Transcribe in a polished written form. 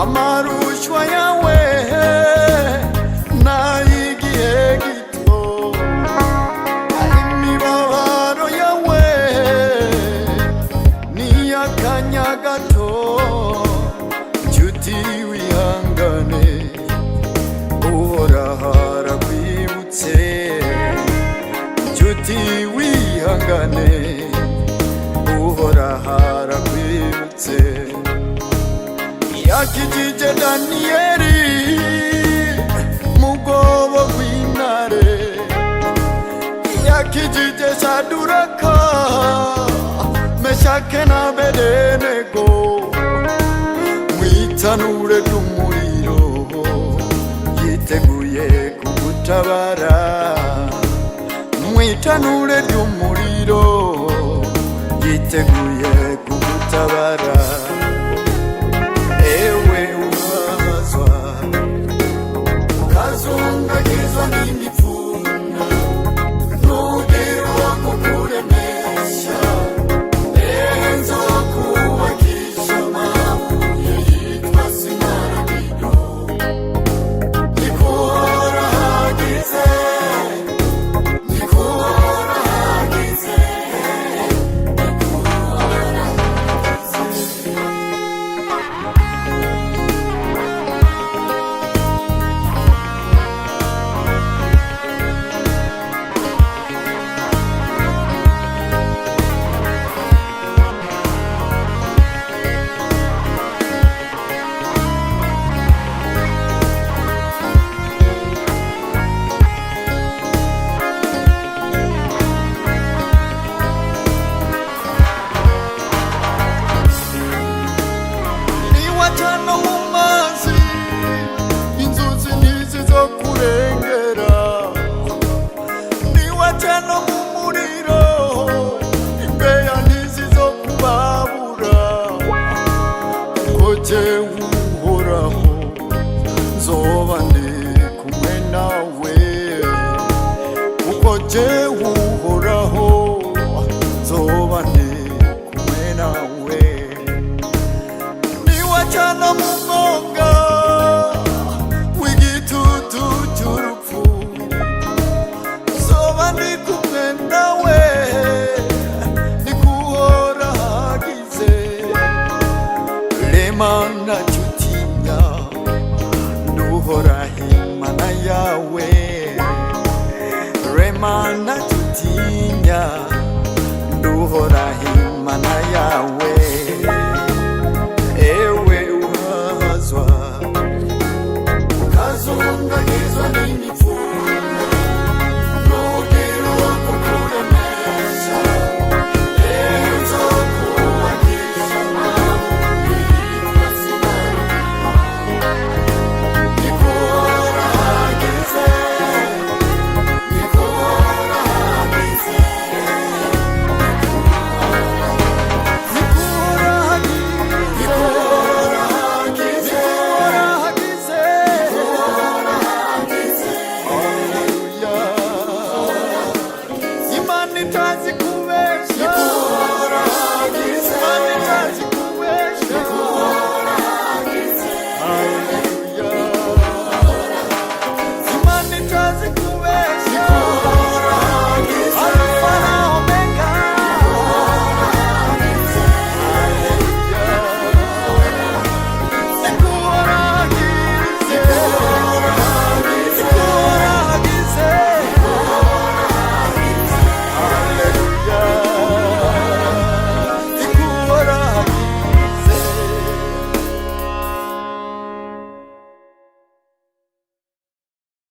amarushwa yawe naigihe gito, imibabaro yawe niyakanya gato. Nshuti wihangane, uhoraho arakwibutse. Nshuti wihangane, uhoraho arakwibutse. Yakijije Daniyeli mu rwobo rw'intare, yakijije Shaduraka, Meshake na Abedenego mw'itanure ry'umuriro, yiteguye kugutabara. Mw'itanure ry'umuriro, yiteguye kugutabara. Ewe ubabazwa ukazungagizwa n'imipfuna, ntugire uwakukuremesha. Nzokubakisha amabuye yitwa Simaragido. Nikuhora hagize, nikuhora hagize, nikuhora hagize. Niwacana mu mazi, inzuzi ntizizokurengera. Niwacana mu muriro, imbeya ntizizokubabura. Kuko jewe uhoraho nzoba ndi kumwe nawe. Kuko jewe uhoraho nzoba ndi kumwe nawe. Niwacana mu mwonga w'igitutu cy'urupfu, nzoba ndi kumwe nawe. Nikuhora hagize, rema ntacyo utinya, nduhoraho Imana yawe. Rema ntacyo utinya, nduhoraho Imana yawe.